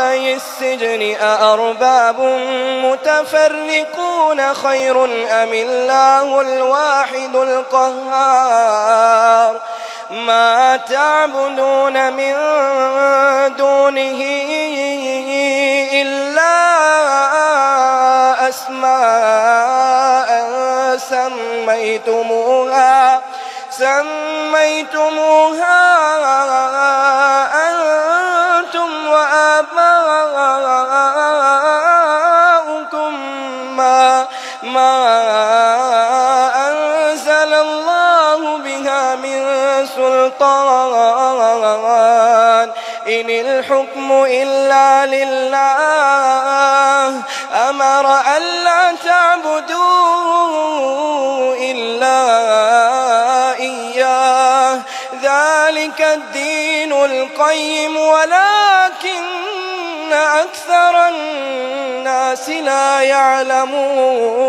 وراءي السجن أأرباب متفرقون خير أم الله الواحد القهار ما تعبدون من دونه إلا أسماء سميتموها أنتم وآباؤكم ما أنزل الله بها من سلطان إن الحكم إلا لله أمر ألا تعبدوا إلا إياه ذلك الدين القيم ولكن أكثر الناس لا يعلمون.